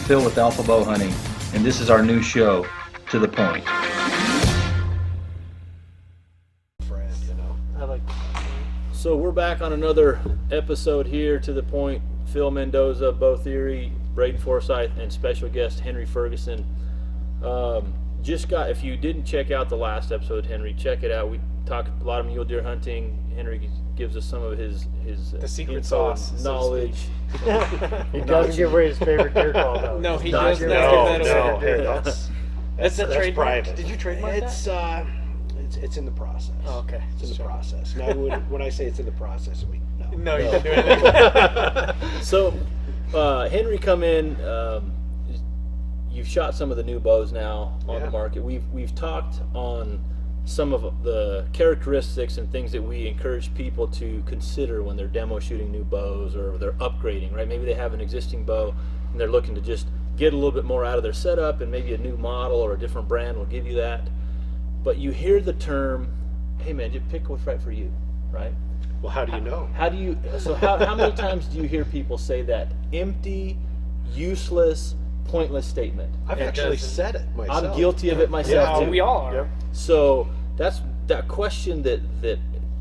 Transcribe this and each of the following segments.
Phil with Alpha Bowhunting, and this is our new show, To the Point. Friend, you know. I like. So we're back on another episode here, To the Point. Phil Mendoza, Bow Theory, Braden Forsyth, and special guest Henry Ferguson. If you didn't check out the last episode, Henry, check it out. We talk a lot of mule deer hunting. Henry gives us some of his The secret info and sauce, so to knowledge. He doesn't give away his favorite deer call, though. No, he Not does give not away give his that favorite away. deer call. That's a That's trademark. private. Did you trademark that? It's in the process. Oh, okay. It's in the Sure. process. Now, when I say it's in the process, I mean no. No, you didn't do anything. So, Henry, come in. You've shot some of the new bows now on the market. We've talked on some of the characteristics and things that we encourage people to consider when they're demo shooting new bows or they're upgrading, right? Maybe they have an existing bow and they're looking to just get a little bit more out of their setup, and maybe a new model or a different brand will give you that. But you hear the term, hey man, just pick what's right for you, right? Well, how do you know? How many times do you hear people say that empty, useless, pointless statement? I've actually said it myself. I'm guilty of it myself too. We all are. Yep. So that's that question that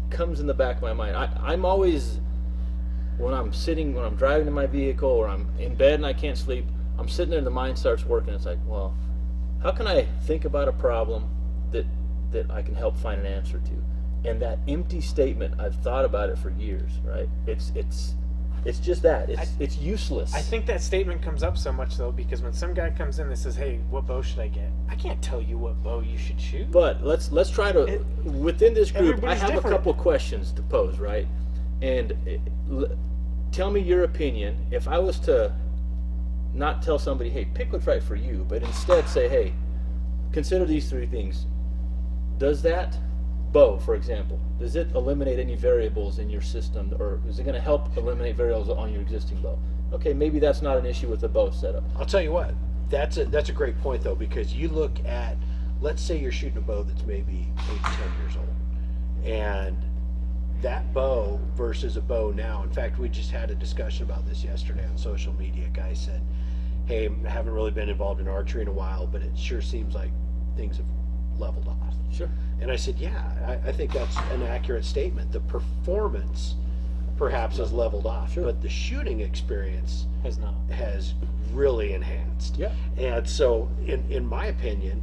comes in the back of my mind. I'm always, when I'm driving in my vehicle or I'm in bed and I can't sleep, I'm sitting there and the mind starts working. It's like, well, how can I think about a problem that I can help find an answer to? And that empty statement, I've thought about it for years, right? It's just that. It's useless. I think that statement comes up so much though because when some guy comes in that says, "Hey, what bow should I get?" I can't tell you what bow you should shoot. But let's try to within this group. I everybody's have different. a couple questions to pose, right? And tell me your opinion. If I was to not tell somebody, "Hey, pick what's right for you," but instead say, "Hey, consider these three things." Does that bow, for example, does it eliminate any variables in your system, or is it going to help eliminate variables on your existing bow? Okay, maybe that's not an issue with the bow setup. I'll tell you what. That's a great point though, because you look at, let's say you're shooting a bow that's maybe 8 to 10 years old, and that bow versus a bow now. In fact, we just had a discussion about this yesterday on social media. A guy said, "Hey, I haven't really been involved in archery in a while, but it sure seems like things have leveled off." Sure. And I said, yeah, I think that's an accurate statement. The performance perhaps has leveled off, Sure. but the shooting experience Has not. has really enhanced. Yeah. And so, in my opinion,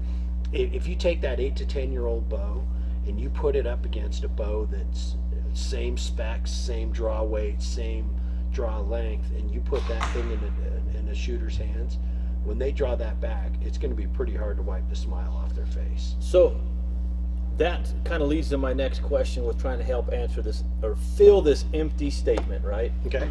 if you take that 8 to 10-year-old bow and you put it up against a bow that's same specs, same draw weight, same draw length, and you put that thing in a shooter's hands, when they draw that back, it's going to be pretty hard to wipe the smile off their face. So that kind of leads to my next question with trying to help answer this or fill this empty statement, right? Okay.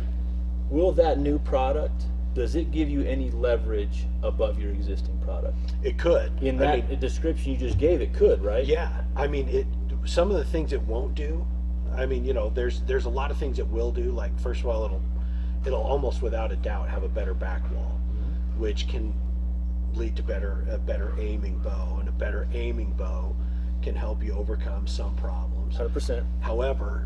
Will that new product, does it give you any leverage above your existing product? It could. In that description you just gave, it could, right? Yeah. I mean, some of the things it won't do, I mean, you know, there's a lot of things it will do. Like, first of all, it'll almost without a doubt have a better back wall, which can lead to a better aiming bow, and a better aiming bow can help you overcome some problems. 100%. However,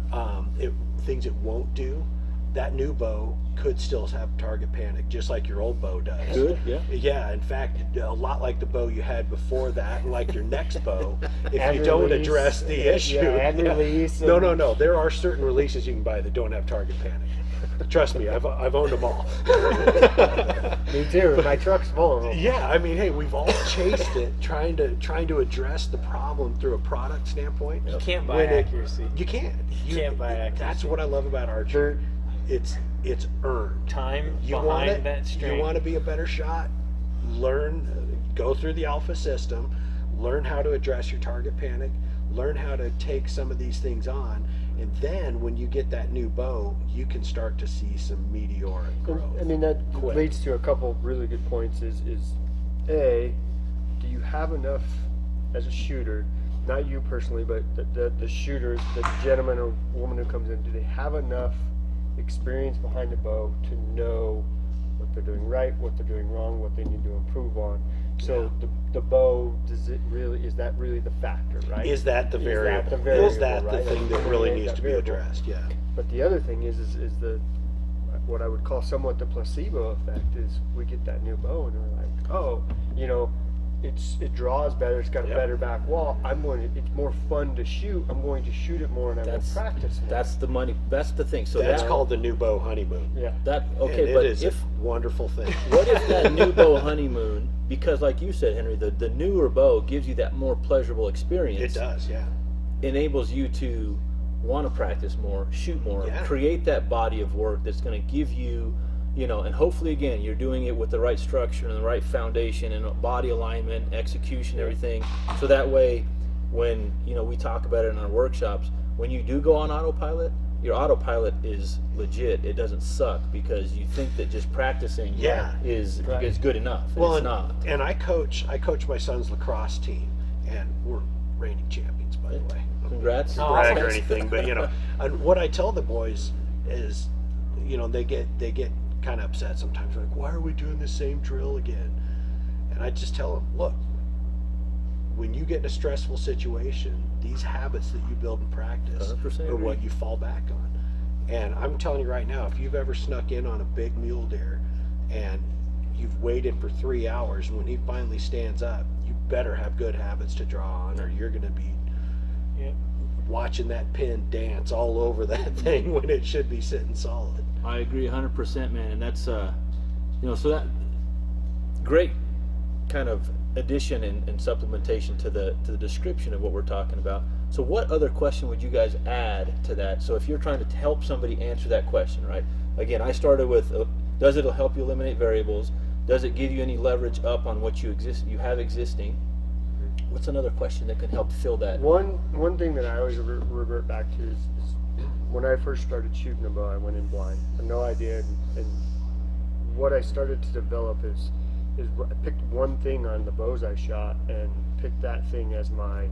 things it won't do, that new bow could still have target panic, just like your old bow does. Good, yeah. Yeah, in fact, a lot like the bow you had before that, and like your next bow, if And you don't release. address the issue. Yeah, and release. No. There are certain releases you can buy that don't have target panic. Trust me, I've owned them all. Me too. My truck's full of them. Yeah, I mean, hey, we've all chased it, trying to address the problem through a product standpoint. You can't buy When accuracy. You can't. You can't buy accuracy. That's what I love about archery. It's earned. Time You want behind it. that string. You want to be a better shot. Learn, go through the alpha system. Learn how to address your target panic. Learn how to take some of these things on. And then when you get that new bow, you can start to see some meteoric growth. I mean, that Quick. leads to a couple really good points. Is A, do you have enough as a shooter, not you personally, but the shooter, the gentleman or woman who comes in, do they have enough experience behind the bow to know what they're doing right, what they're doing wrong, what they need to improve on? So the bow, is that really the factor, right? Is that the variable? variable, Is that the right? thing that really needs to be addressed? Yeah. But the other thing is what I would call somewhat the placebo effect is we get that new bow and we're like, oh, you know, it draws better, it's got a Yep. better back wall. It's more fun to shoot. I'm going to shoot it more and I'm going to practice more. That's the money. That's the thing. So That's that, called the new bow honeymoon. yeah. that And okay. it But is if a wonderful thing. what if that new bow honeymoon? Because like you said, Henry, the newer bow gives you that more pleasurable experience. It does, yeah. Enables you to want to practice more, shoot more, Yeah. create that body of work that's going to give you, you know, and hopefully again you're doing it with the right structure and the right foundation and body alignment, execution, everything. So that way, when you know we talk about it in our workshops, when you do go on autopilot, your autopilot is legit. It doesn't suck because you think that just practicing Yeah. is Right. is good enough. And Well, it's not. and I coach my son's lacrosse team, and we're reigning champions, by the way. Congrats. Oh, Brag or awesome. anything, but you know, and what I tell the boys is, you know, they get kind of upset sometimes. They're like, why are we doing the same drill again? And I just tell them, look, when you get in a stressful situation, these habits that you build in practice 100% are what agree. you fall back on. And I'm telling you right now, if you've ever snuck in on a big mule deer and you've waited for 3 hours, when he finally stands up, you better have good habits to draw on, or you're going to be Yeah. watching that pin dance all over that thing when it should be sitting solid. I agree 100%, man, and that's you know, so that great kind of addition and supplementation to the description of what we're talking about. So what other question would you guys add to that? So if you're trying to help somebody answer that question, right? Again, I started with does it help you eliminate variables? Does it give you any leverage up on what you have existing? What's another question that can help fill that? One thing that I always revert back to is when I first started shooting a bow, I went in blind, I had no idea, and what I started to develop is I picked one thing on the bows I shot and picked that thing as my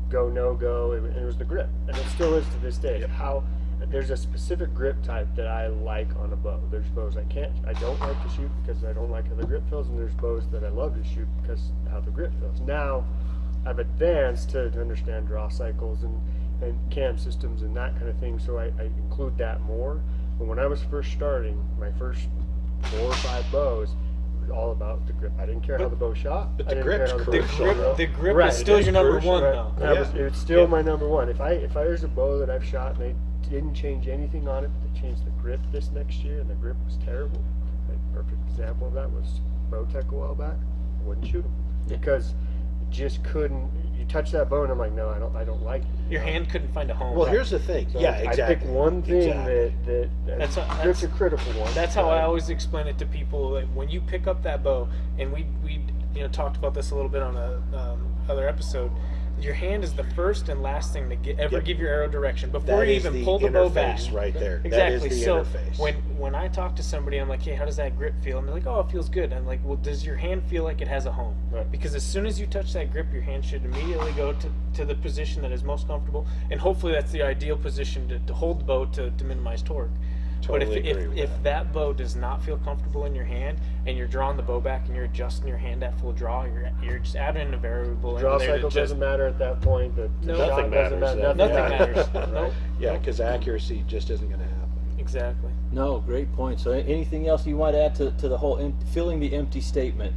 go no go, and it was the grip, and it still is to this day. Yep. How there's a specific grip type that I like on a bow. There's bows I don't like to shoot because I don't like how the grip feels, and there's bows that I love to shoot because how the grip feels. Now I've advanced to understand draw cycles and cam systems and that kind of thing, so I include that more. But when I was first starting, my first 4 or 5 bows, it was all about the grip. I didn't care how the bow shot. but I the didn't care grip's how the bow crucial, shot. bro. The grip Right, is still it's your number crucial, one, Right. though. That Yeah. was, it's still Yeah. my number one. If there's a bow that I've shot and they didn't change anything on it, but they changed the grip this next year and the grip was terrible. A perfect example of that was Bowtech a while back. I wouldn't shoot them because it just couldn't. You touch that bow and I'm like, no, I don't like it. Your hand couldn't find a home. Well, here's the thing. So Yeah, I exactly. pick one thing Exactly. that That's grip's a critical one. That's how I always explain it to people. Like when you pick up that bow, and we talked about this a little bit on a other episode. Your hand is the first and last thing to Yep. give your arrow direction before That you is even the pull the bow back. interface right there. Exactly. That is the So interface. when I talk to somebody, I'm like, hey, how does that grip feel? And they're like, oh, it feels good. I'm like, well, does your hand feel like it has a home? Right. Because as soon as you touch that grip, your hand should immediately go to the position that is most comfortable, and hopefully that's the ideal position to hold the bow to minimize torque. Totally But agree with if that bow does not feel comfortable in your hand, and you're drawing the bow back and you're adjusting your hand at full draw, you're just adding a variable Draw in there cycle that just doesn't matter at that point. The No. shot Nothing doesn't matters. matter. Nothing Yeah. matters. Nope. Yeah, because accuracy just isn't going to happen. exactly. No, great point. So anything else you might add to the whole filling the empty statement,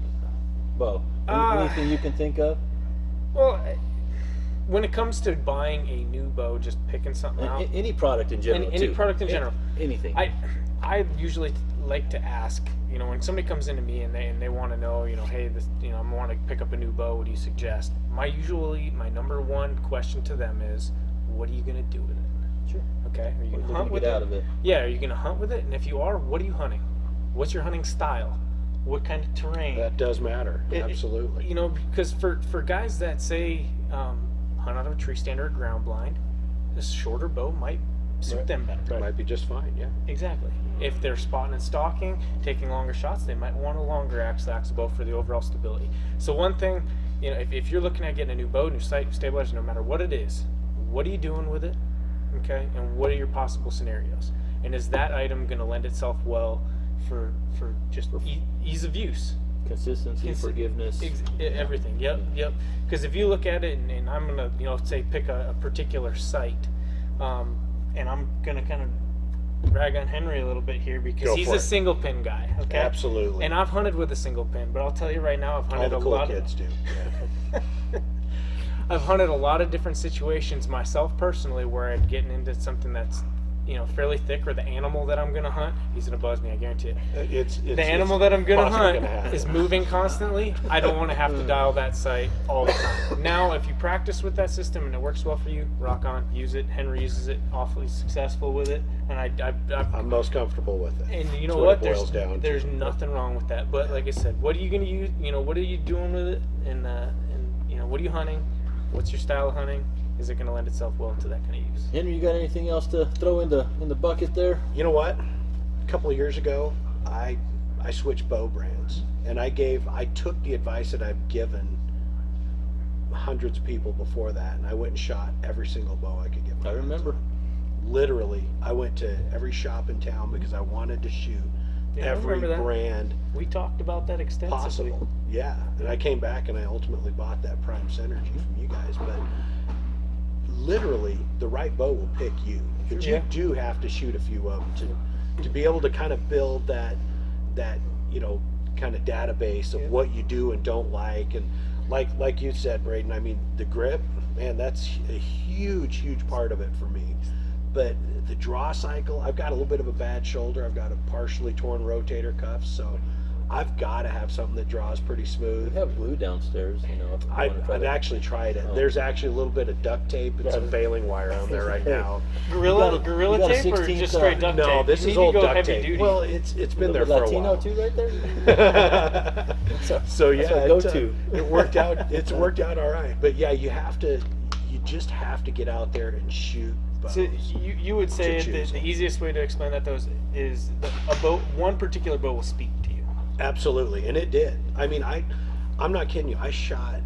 Bo? Anything you can think of? Well, when it comes to buying a new bow, just picking something out. Any product in general. Any too. product in general. Anything. I usually like to ask, when somebody comes into me and they want to know, hey, this, I want to pick up a new bow. What do you suggest? My number one question to them is, what are you going to do with it? Sure. Okay. Are you going to What hunt do you with get it? out of it? Yeah. Are you going to hunt with it? And if you are, what are you hunting? What's your hunting style? What kind of terrain? That does matter. Absolutely. Because for guys that say hunt out of a tree stand or a ground blind, a shorter bow might suit Right. them better. It might be just fine, yeah. Exactly. If they're spotting and stalking, taking longer shots, they might want a longer axle bow for the overall stability. So one thing, if you're looking at getting a new bow, new sight, stabilizer, no matter what it is, what are you doing with it? Okay, and what are your possible scenarios? And is that item going to lend itself well for just ease of use? Consistency, forgiveness. Everything. Yep. Because if you look at it, and I'm gonna, say pick a particular site, and I'm gonna kind of rag on Henry a little bit here because Go he's for a it. single pin guy. Okay. Absolutely. And I've hunted with a single pin, but I'll tell you right now, I've all hunted the a cool lot. kids do. Yeah. I've hunted a lot of different situations myself personally where I'd get into something that's, fairly thick, or the animal that I'm gonna hunt, he's gonna buzz me, I guarantee it. The animal that I'm gonna possibly hunt gonna happen. is moving constantly. I don't want to have to dial that sight all the time. Now, if you practice with that system and it works well for you, rock on, use it. Henry uses it, awfully successful with it, and I'm most comfortable with it. and you know That's what? it boils down to. There's nothing wrong with that. But like I said, what are you gonna use? What are you doing with it? And what are you hunting? What's your style of hunting? Is it going to lend itself well to that kind of use? Henry, you got anything else to throw in the bucket there? You know what? A couple of years ago, I switched bow brands, and I took the advice that I've given hundreds of people before that, and I went and shot every single bow I could get my I hands remember. on. Literally, I went to every shop in town because I wanted to shoot Yeah, I every remember that. brand We talked about that extensively. possible. Yeah, and I came back and I ultimately bought that Prime Synergy from you guys, but literally the right bow will pick you, but Yeah. you do have to shoot a few of them to be able to kind of build that kind of database of what you do and don't like. And like you said, Braden, I mean, the grip, man, that's a huge part of it for me. But the draw cycle, I've got a little bit of a bad shoulder. I've got a partially torn rotator cuff, so I've got to have something that draws pretty smooth. We have glue downstairs, if you wanna try I've that. actually tried it. Oh. There's actually a little bit of duct tape and some baling wire on there right now. Gorilla You got a tape or 16th, just straight duct tape? No, this You is need to old go duct heavy tape. duty. Well, it's been there for a Latino while. too, right there. So yeah, our go-to. it worked out. It's worked out all right. But yeah, you just have to get out there and shoot bows. So you would say To that choose the them. easiest way to explain that though is a bow, one particular bow will speak to you. Absolutely, and it did. I mean, I'm not kidding you. I shot,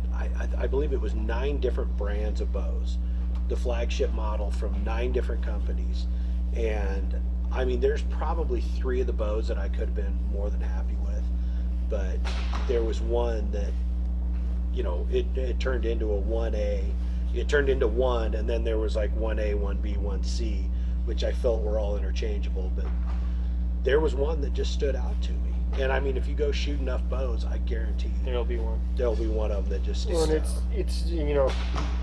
I believe it was 9 different brands of bows, the flagship model from 9 different companies, and I mean, there's probably 3 of the bows that I could have been more than happy with, but there was one that, it turned into a 1A. It turned into 1, and then there was like 1A, 1B, 1C, which I felt were all interchangeable, but there was one that just stood out to me. And I mean, if you go shoot enough bows, I guarantee you There'll be one. there'll be one of them that just Well, stands and out. it's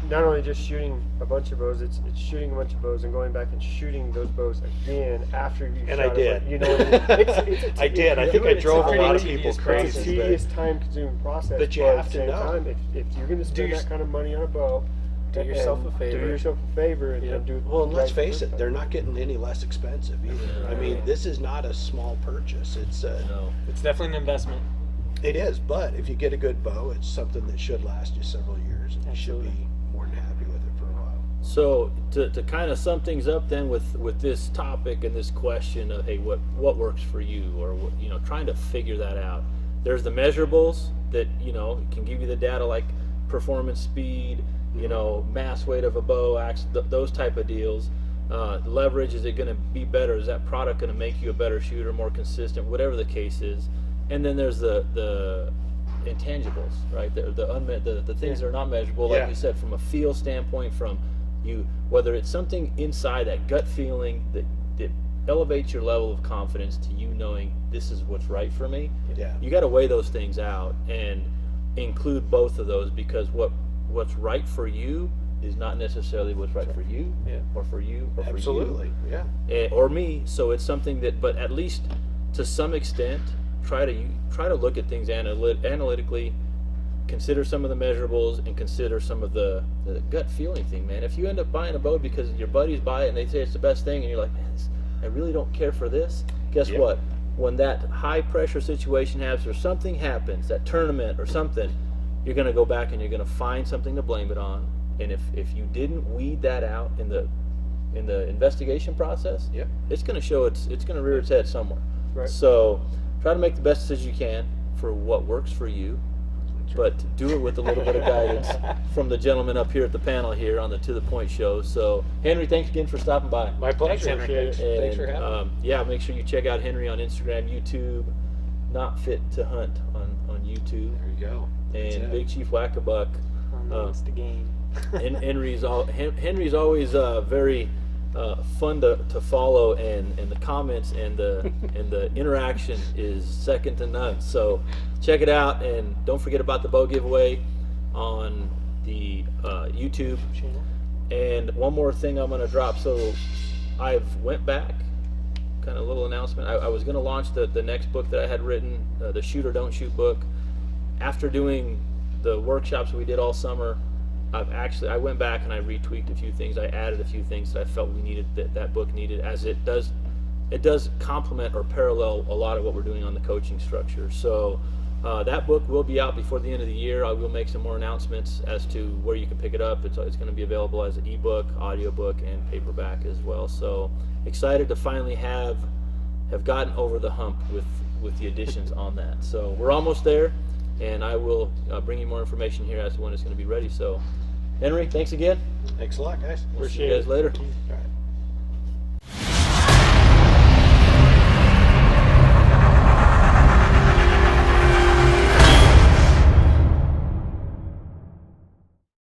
not only just shooting a bunch of bows, it's shooting a bunch of bows and going back and shooting those bows again after you And shot I did. You know what I mean? I did. I think I it's drove a pretty lot of tedious people It's a crazy. tedious, time-consuming process. But you at have the to same know. time, if you're going to spend your- that kind of money on a bow, Do yourself a favor. Do yourself a favor and, Yep. and do. Well, and let's right face the it, first they're time. not getting any less expensive either. I mean, this is not a small purchase. It's No. It's definitely an investment. it is, but if you get a good bow, it's something that should last you several years, and you should Absolutely. be more than happy with it for a while. So to kind of sum things up then with this topic and this question of, hey, what works for you, or trying to figure that out. There's the measurables that can give you the data, like performance, speed, mass weight of a bow, those type of deals. Leverage, is it going to be better? Is that product going to make you a better shooter, more consistent, whatever the case is? And then there's the intangibles, right? The things that are not measurable, like Yeah. we said, from a feel standpoint, from you, whether it's something inside, that gut feeling that elevates your level of confidence to you knowing this is what's right for me. Yeah. You got to weigh those things out and include both of those, because what's right for you is not necessarily what's right for you, Yeah. or for you, or Absolutely. Yeah. for you, or me. So it's something that, but at least to some extent, try to look at things analytically, consider some of the measurables, and consider some of the gut feeling thing, man. If you end up buying a bow because your buddies buy it and they say it's the best thing, and you're like, man, I really don't care for this, guess Yep. what? When that high pressure situation happens, or something happens, that tournament or something, you're going to go back and you're going to find something to blame it on. And if you didn't weed that out in the investigation process, Yep. it's going to show it's going to rear its head somewhere. Right. So try to make the best decision you can for what works for you, but do it with a little bit of guidance from the gentleman up here at the panel here on the To The Point show. So Henry, thanks again for stopping by. My pleasure. Henry. Appreciate it. Thanks for And, having me. yeah, make sure you check out Henry on Instagram, YouTube, Not Fit to Hunt on YouTube, There you go. That's and it. Big Chief Wackabuck. On the Insta game. And Henry's always very fun to follow, and the comments and the interaction is second to none. So check it out, and don't forget about the bow giveaway on the YouTube. And one more thing I'm going to drop. So I've went back, kind of a little announcement. I was going to launch the next book that I had written, the Shoot or Don't Shoot book. After doing the workshops we did all summer, I went back and I retweaked a few things. I added a few things that I felt we needed, that book needed, as it does complement or parallel a lot of what we're doing on the coaching structure. So that book will be out before the end of the year. I will make some more announcements as to where you can pick it up. It's going to be available as an ebook, audiobook, and paperback as well. So excited to finally have gotten over the hump with the additions on that. So we're almost there, and I will bring you more information here as to when it's going to be ready. So Henry, thanks again. Thanks a lot, guys. We'll see you guys later. All right.